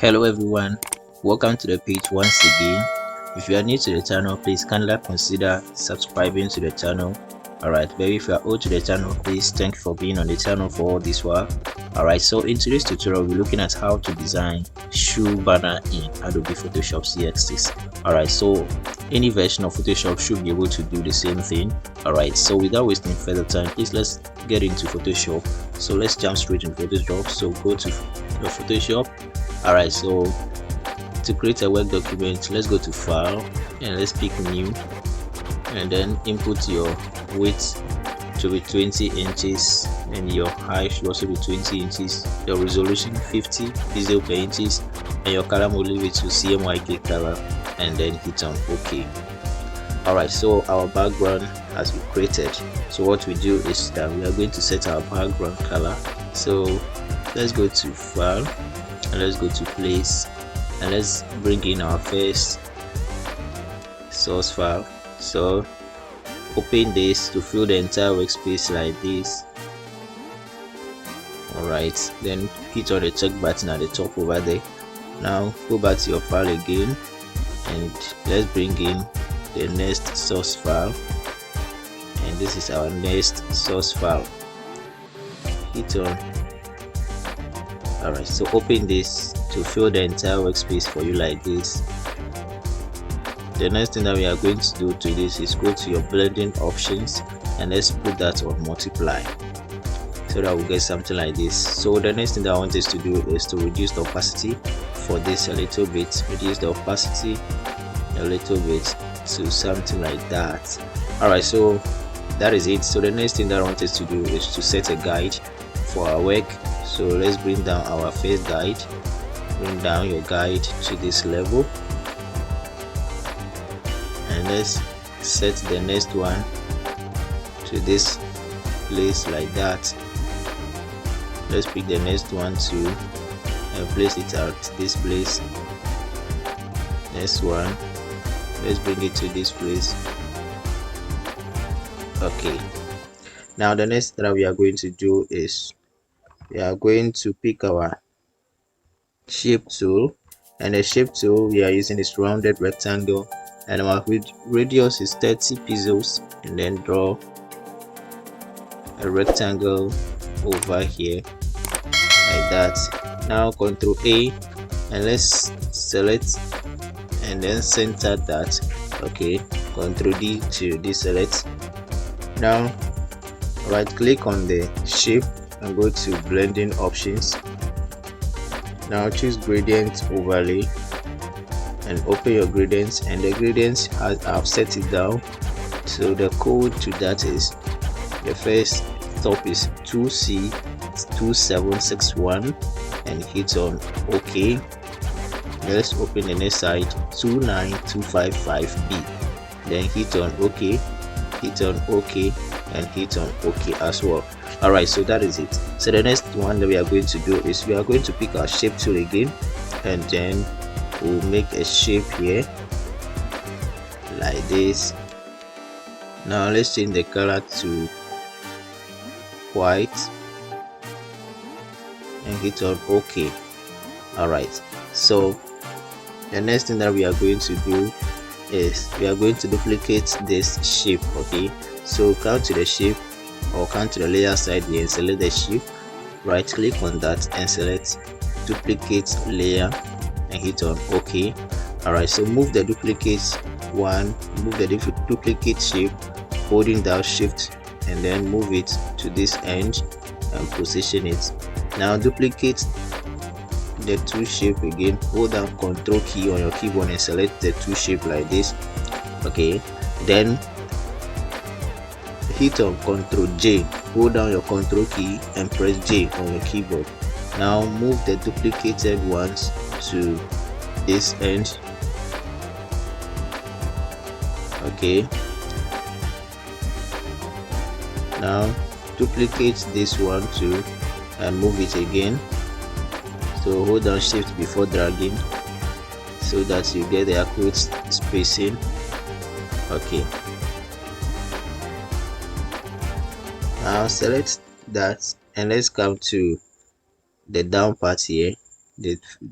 Hello everyone, welcome to the page once again. If you are new to the channel, please kindly consider subscribing to the channel. Alright, but if you are old to the channel, please thank you for being on the channel for all this while. Alright, so in today's tutorial we're looking at how to design shoe banner in Adobe Photoshop CS6. Alright, so any version of Photoshop should be able to do the same thing. Alright, so without wasting further time, please let's get into Photoshop. So let's jump straight into Photoshop. So go to your Photoshop. Alright, so to create a Word document, let's go to File and let's pick New, and then input your width to be 20 inches and your height should also be 20 inches, your resolution 50 pixel per inches, and your color mode leave it to CMYK color, and then hit on OK. Alright, so our background has been created. So what we do is that we are going to set our background color. So let's go to File and let's go to Place, and let's bring in our first source file. So open this to fill the entire workspace like this. Alright, then hit on the check button at the top over there. Now go back to your file again and let's bring in the next source file, and this is our next source file. Hit on. Alright, so open this to fill the entire workspace for you like this. The next thing that we are going to do to this is go to your blending options and let's put that on multiply, so that we'll get something like this. So the next thing that I want us to do is to reduce the opacity for this a little bit. Reduce the opacity a little bit to something like that. Alright, so that is it. So the next thing that I want us to do is to set a guide for our work. So let's bring down our first guide. Bring down your guide to this level, and let's set the next one to this place like that. Let's pick the next one too and place it at this place. Next one, let's bring it to this place. Okay, now the next that we are going to do is we are going to pick our shape tool, and the shape tool we are using is rounded rectangle, and our radius is 30 pixels, and then draw a rectangle over here like that. Now Ctrl A and let's select and then center that. Okay, Ctrl D to deselect. Now right click on the shape and go to blending options. Now choose gradient overlay and open your gradients, and the gradients I've set it down. So the code to that is the first top is 2C2761 and hit on OK. Let's open the next side 29255B, then hit on OK, hit on OK, and hit on OK as well. Alright, so that is it. So the next one that we are going to do is we are going to pick our shape tool again, and then we'll make a shape here like this. Now let's change the color to white and hit on OK. Alright, so the next thing that we are going to do is we are going to duplicate this shape. Okay, so come to the shape or come to the layer side here and select the shape, right click on that and select duplicate layer and hit on OK. Alright, so move the duplicate one, move the duplicate shape holding down shift, and then move it to this end and position it. Now duplicate the two shape again, hold down Ctrl key on your keyboard and select the two shape like this. Okay, then hit on Ctrl J, hold down your Ctrl key and press J on your keyboard. Now move the duplicated ones to this end. Okay, now duplicate this one too and move it again. So hold down shift before dragging so that you get the accurate spacing. Okay, now select that and let's come to the down part here.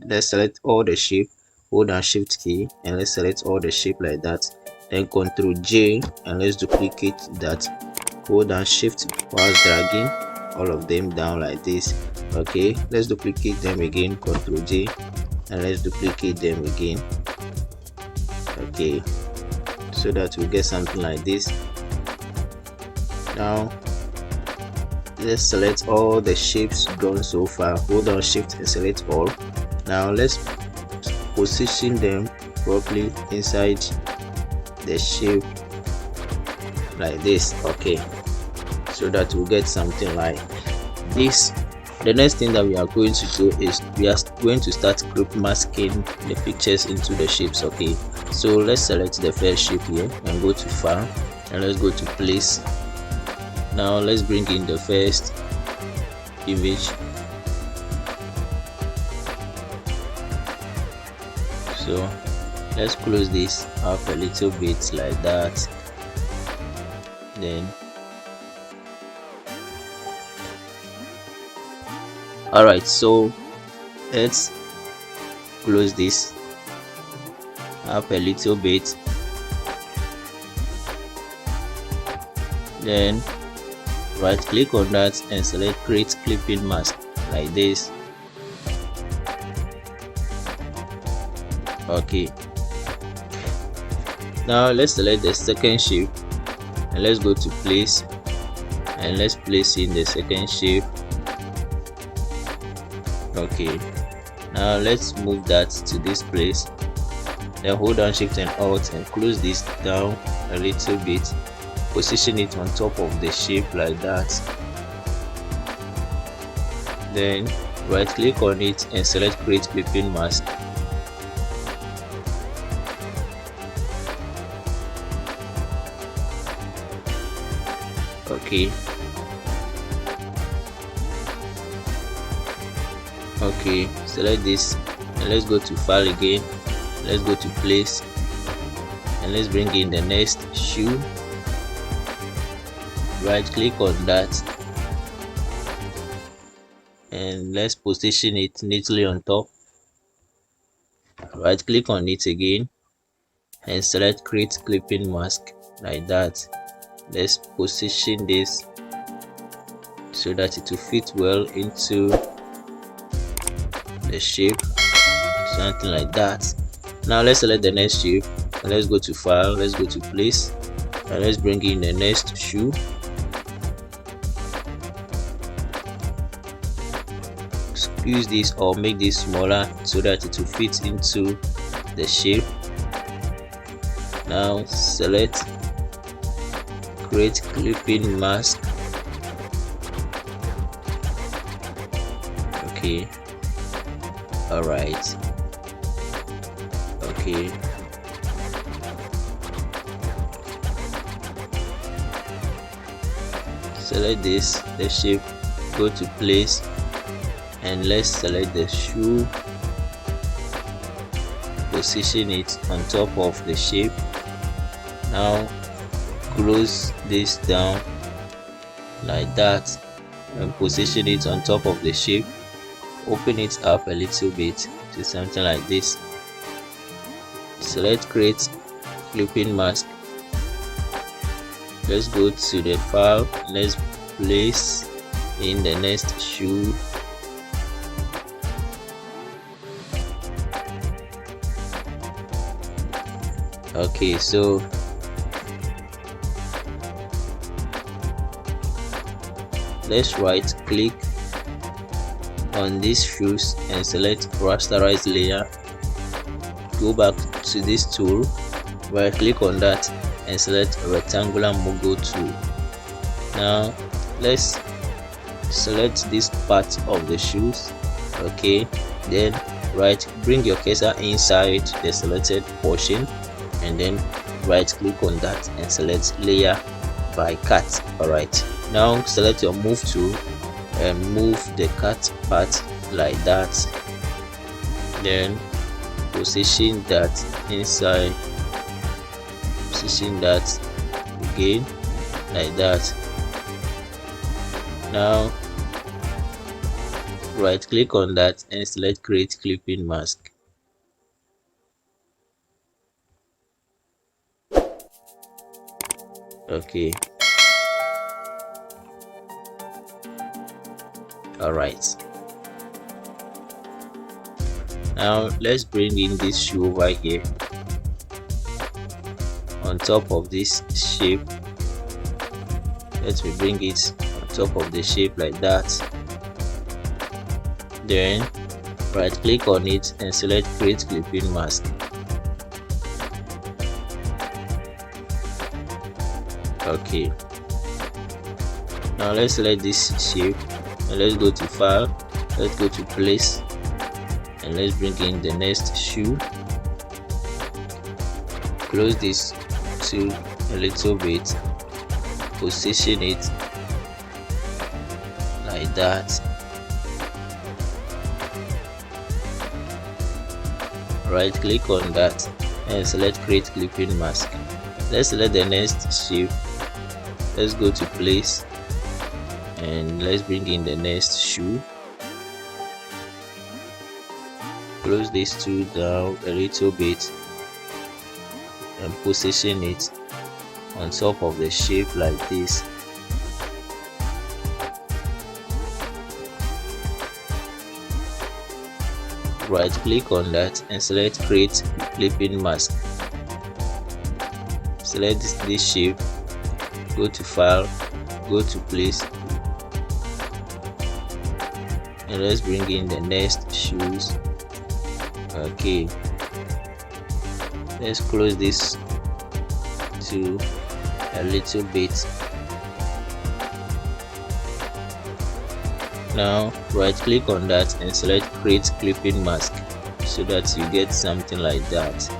let's select all the shape, hold down shift key, and let's select all the shape like that. Then Ctrl J, and let's duplicate that, hold down shift while dragging all of them down like this. Okay, let's duplicate them again, Ctrl J, and let's duplicate them again. Okay, so that we get something like this. Now let's select all the shapes drawn so far, hold down shift and select all. Now let's position them properly inside the shape like this. Okay, so that we'll get something like this. The next thing that we are going to do is we are going to start group masking the pictures into the shapes. Okay, so let's select the first shape here and go to file, and let's go to place. Now let's bring in the first image. So let's close this up a little bit like that. Then alright, so let's close this up a little bit. Then right click on that and select create clipping mask like this. Okay, now let's select the second shape and let's go to place, and let's place in the second shape. Okay, now let's move that to this place, then hold down shift and alt and close this down a little bit, position it on top of the shape like that. Then right click on it and select create clipping mask. Okay, select this and let's go to file again, let's go to place, and let's bring in the next shoe. Right click on that and let's position it neatly on top. Right click on it again and select create clipping mask like that. Let's position this so that it will fit well into the shape, something like that. Now let's select the next shape and let's go to file, let's go to place, and let's bring in the next shoe. Squeeze this or make this smaller so that it will fit into the shape. Now select create clipping mask. Okay, alright, okay, select this, the shape, go to place, and let's select the shoe, position it on top of the shape. Now close this down like that and position it on top of the shape, open it up a little bit to something like this. Select create clipping mask, let's go to the file, let's place in the next shoe. Okay, so let's right click on these shoes and select rasterize layer, go back to this tool, right click on that and select rectangular mogul tool. Now let's select this part of the shoes. Okay, then bring your cursor inside the selected portion and then right click on that and select layer by cut. Alright, now select your move tool and move the cut part like that, then position that inside, position that again like that. Now right click on that and select create clipping mask. Okay, all right, now let's bring in this shoe over here on top of this shape. Let me bring it on top of the shape like that. Then right click on it and select create clipping mask. Okay, now let's select this shape and let's go to file, let's go to place, and let's bring in the next shoe. Close this to a little bit, position it like that. Right click on that and select create clipping mask. Let's select the next shape, let's go to place and let's bring in the next shoe. Close these two down a little bit and position it on top of the shape like this. Right click on that and select create clipping mask. Select this shape, go to file, go to place, and let's bring in the next shoes. Okay, let's close this to a little bit. Now right click on that and select create clipping mask so that you get something like that.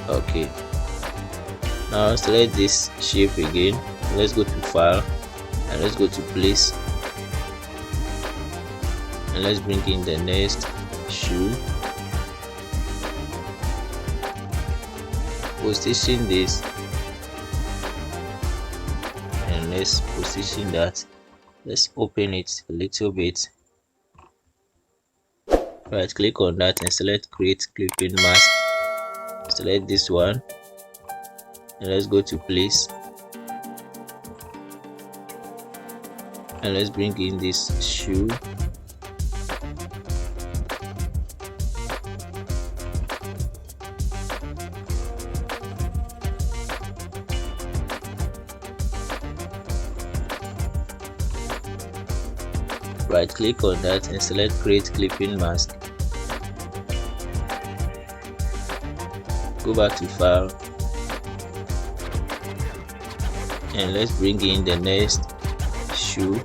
Okay, now select this shape again, let's go to file and let's go to place and let's bring in the next shoe. Position this and let's position that. Let's open it a little bit. Right click on that and select create clipping mask. Select this one and let's go to place and let's bring in this shoe. Right click on that and select create clipping mask. Go back to file and let's bring in the next shoe.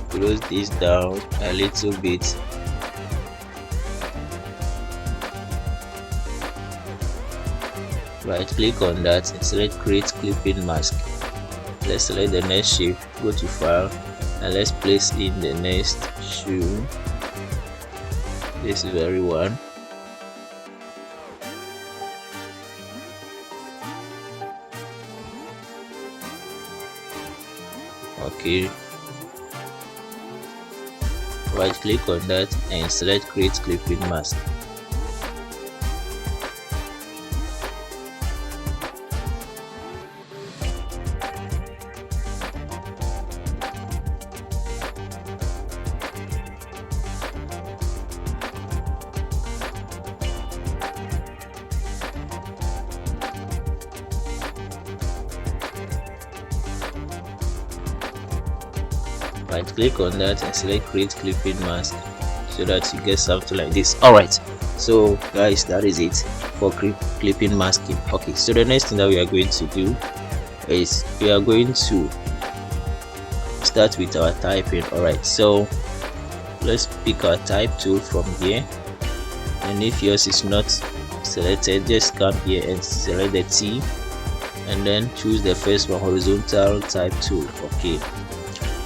Close this down a little bit. Right click on that and select create clipping mask. Let's select the next shape, go to file and let's place in the next shoe. This very one. Okay, right click on that and select create clipping mask. Right click on that and select create clipping mask so that you get something like this. Alright, so guys, that is it for clipping masking. Okay, so the next thing that we are going to do is we are going to start with our typing. Alright, so let's pick our type tool from here, and if yours is not selected, just come here and select the T and then choose the first one, horizontal type tool. Okay,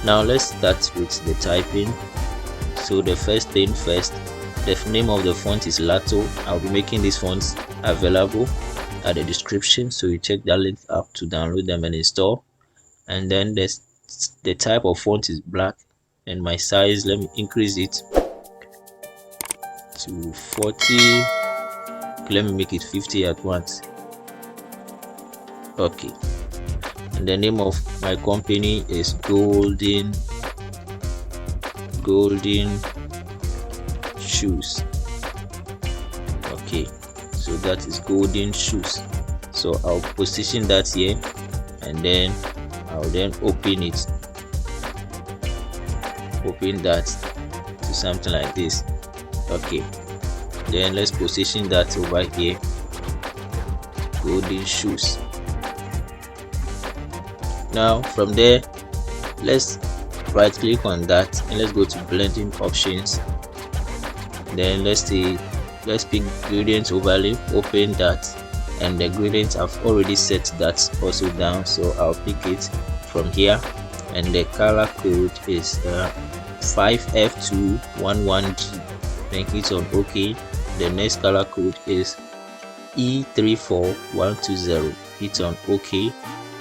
now let's start with the typing. So the first thing first, The name of the font is Lato. I'll be making these fonts available at the description, so you check that link up to download them and install. And then the type of font is black, and my size, let me increase it to 40. Let me make it 50 at once. Okay, and the name of my company is Golden Shoes. Okay, so that is Golden Shoes. So I'll position that here, and then I'll then open that to something like this. Okay, then let's position that over here, Golden Shoes. Now from there, let's right click on that and let's go to blending options. Then let's pick gradient overlay, open that, and the gradient I've already set that also down, so I'll pick it from here. And the color code is 5F211G. then hit on OK. The next color code is E34120.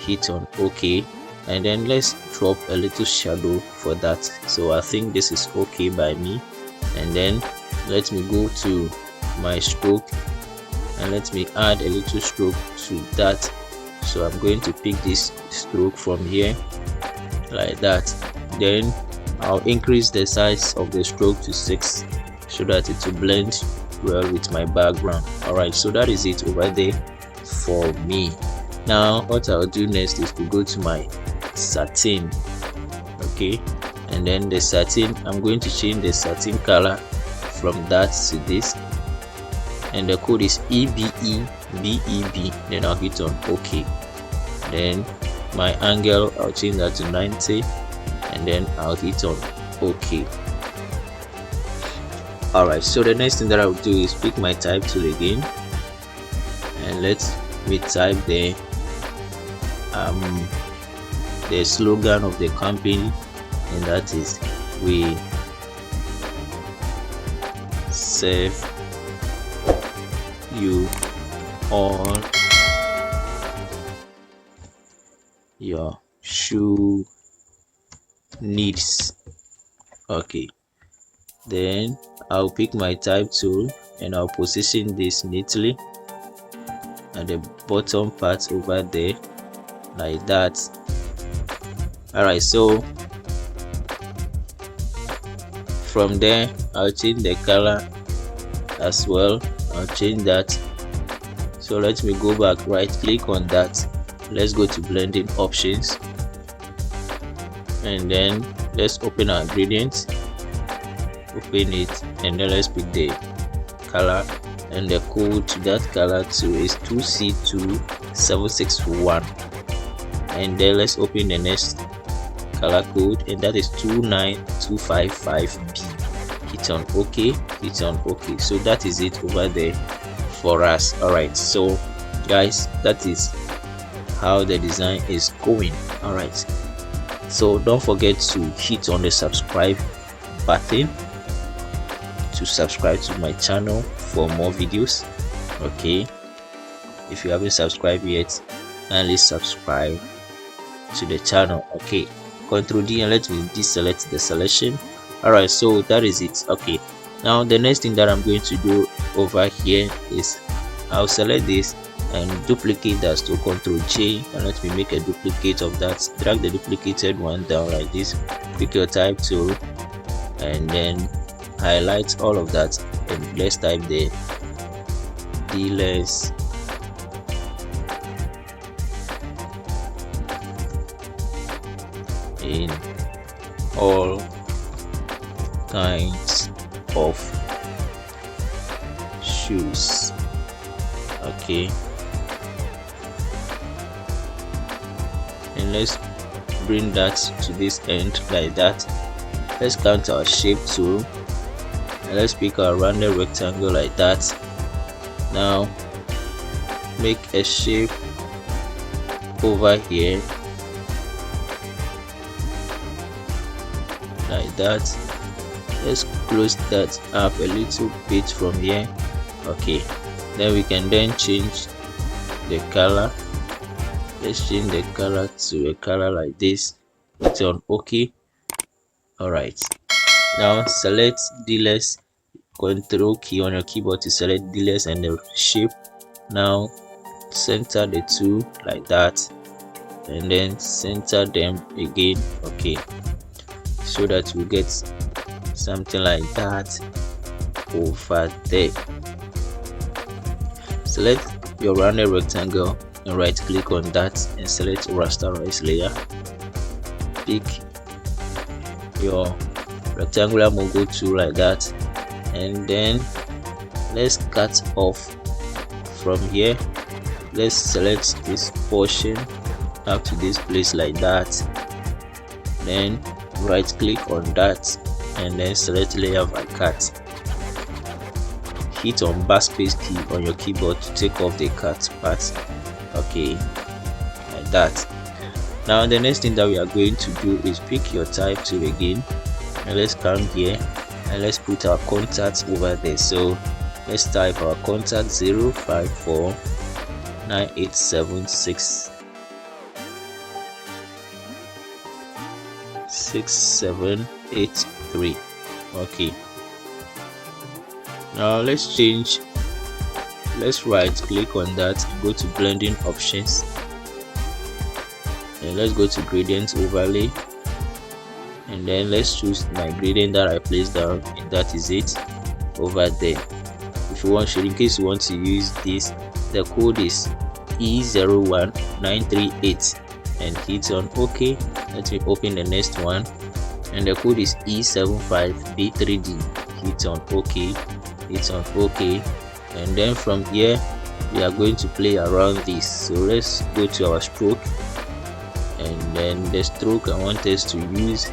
hit on OK, and then let's drop a little shadow for that. So I think this is okay by me. And then let me go to my stroke and let me add a little stroke to that. So I'm going to pick this stroke from here like that. Then I'll increase the size of the stroke to 6 so that it will blend well with my background. Alright, so that is it over there for me. Now what I'll do next is to go to my satin. Okay, and then the satin, I'm going to change the satin color from that to this, and the code is EBEBEB. Then I'll hit on OK. Then my angle, I'll change that to 90, and then I'll hit on OK. Alright, so the next thing that I'll do is pick my type tool again, and let me type the slogan of the company, and that is we serve you all your shoe needs. Okay, then I'll pick my type tool and I'll position this neatly at the bottom part over there like that. Alright, so from there I'll change the color as well. I'll change that. So let me go back, right click on that, let's go to blending options, and then let's open our gradient, open it, and then let's pick the color, and the code to that color too is 2C2761, and then let's open the next color code, and that is 29255B. hit on OK, hit on OK. So that is it over there for us. Alright, so guys, that is how the design is going. Alright, so don't forget to hit on the subscribe button to subscribe to my channel for more videos. Okay, if you haven't subscribed yet, kindly subscribe to the channel. Okay, Ctrl D and let me deselect the selection. Alright, so that is it. Okay, now the next thing that I'm going to do over here is I'll select this and duplicate that, to Ctrl J, and let me make a duplicate of that. Drag the duplicated one down like this, pick your type tool, and then highlight all of that, and let's type the dealers in all kinds of shoes. Okay, and let's bring that to this end like that. Let's count our shape tool and let's pick our rounded rectangle like that. Now make a shape over here like that. Let's close that up a little bit from here. Okay, then we can then change the color. Let's change the color to a color like this. Hit on OK. Alright, now select delete, control key on your keyboard to select delete and the shape. Now center the two like that and then center them again. Okay, so that we get something like that over there. Select your rounded rectangle and right click on that and select rasterize layer. Pick your rectangular logo tool like that, and then let's cut off from here. Let's select this portion up to this place like that, then right click on that and then select layer by cut. Hit on backspace key on your keyboard to take off the cut part. Okay, like that. Now the next thing that we are going to do is pick your type tool again, and let's come here and let's put our contacts over there. So let's type our contact 054 9876 6783. Okay, now let's right click on that, go to blending options, and let's go to gradient overlay, and then let's choose my gradient that I placed down, and that is it over there. If you want, in case you want to use this, the code is E01938 and hit on OK. Let me open the next one, and the code is E75B3D. Hit on OK, hit on OK, and then from here we are going to play around this. So let's go to our stroke, and then the stroke I want us to use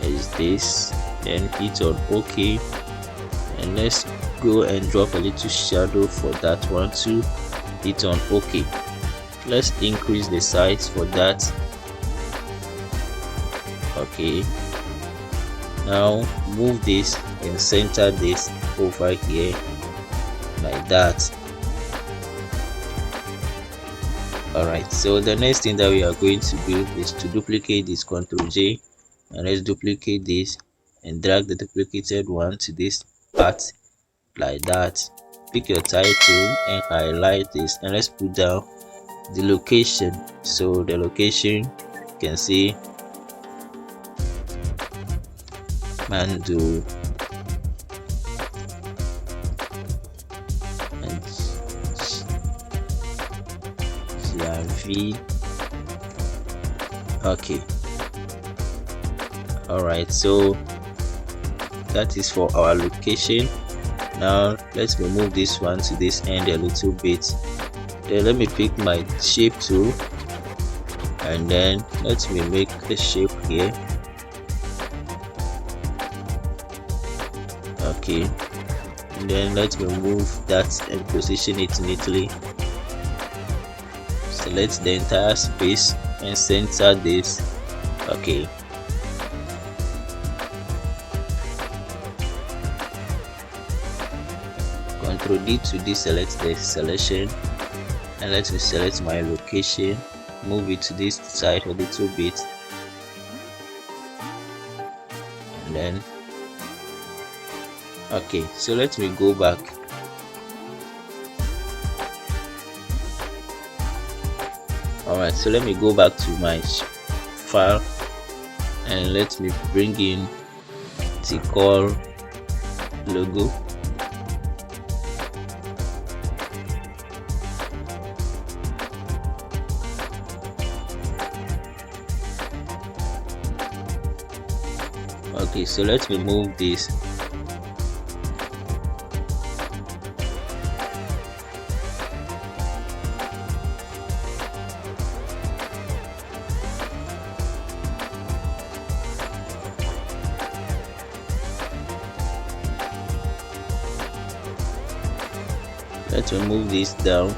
is this, then hit on OK, and let's go and drop a little shadow for that one too. Hit on OK. Let's increase the size for that. Okay, now move this and center this over here like that. Alright, so the next thing that we are going to do is to duplicate this. Ctrl J, and let's duplicate this and drag the duplicated one to this part like that. Pick your title and highlight this, and let's put down the location. So the location, you can see Mando and GRV. Okay, alright, so that is for our location. Now let's remove this one to this end a little bit. Then let me pick my shape tool, and then let me make a shape here. Okay, and then let's remove that and position it neatly. Select the entire space and center this. Okay, Ctrl D to deselect the selection, and let me select my location, move it to this side a little bit, and then okay, so let me go back. Alright, so let me go back to my file, and let me bring in the call logo. Okay, so let me move this. Let's move this down.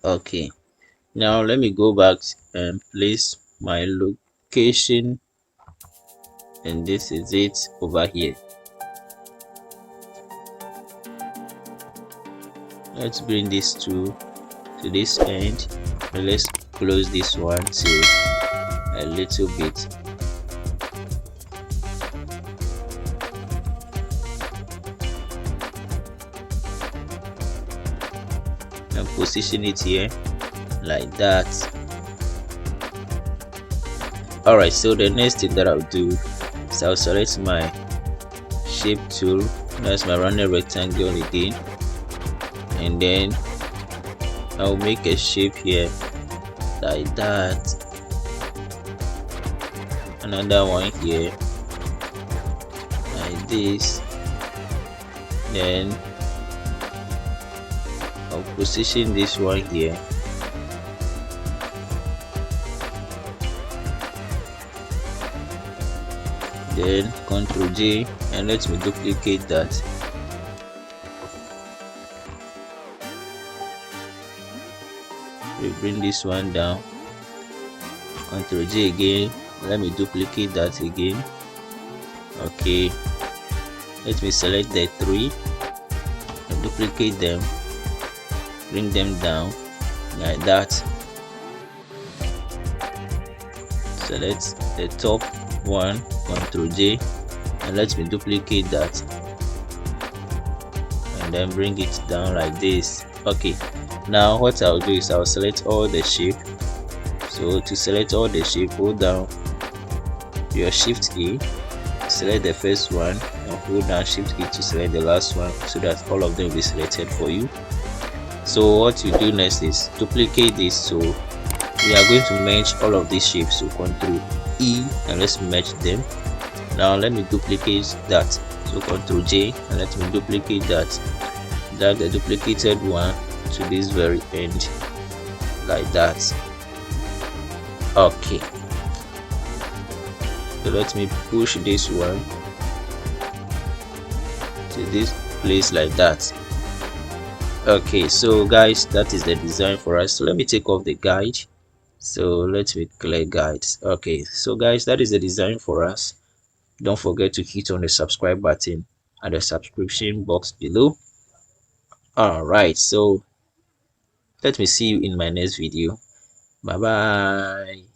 Okay, now let me go back and place my location, and this is it over here. Let's bring this to this end, and let's close this one to a little bit. And position it here like that. Alright, so the next thing that I'll do is I'll select my shape tool, that's my rounded rectangle again, and then I'll make a shape here like that, another one here like this, then I'll position this one here, then Ctrl J, and let me duplicate that. We bring this one down, Ctrl J again, let me duplicate that again. Okay, let me select the three and duplicate them, bring them down like that. Select the top one, Ctrl J, and let me duplicate that, and then bring it down like this. Okay, now what I'll do is I'll select all the shape. So to select all the shape, hold down your Shift key, select the first one, and hold down Shift key to select the last one, so that all of them will be selected for you. So what you do next is duplicate this. So we are going to merge all of these shapes, so Ctrl E, and let's merge them. Now let me duplicate that, so Ctrl J, and let me duplicate that, drag the duplicated one to this very end like that. Okay, so let me push this one to this place like that. Okay, so guys, that is the design for us. So let me take off the guide, so let me clear guides. Okay, so guys, that is the design for us. Don't forget to hit on the subscribe button at the subscription box below. All right, so let me see you in my next video. Bye bye.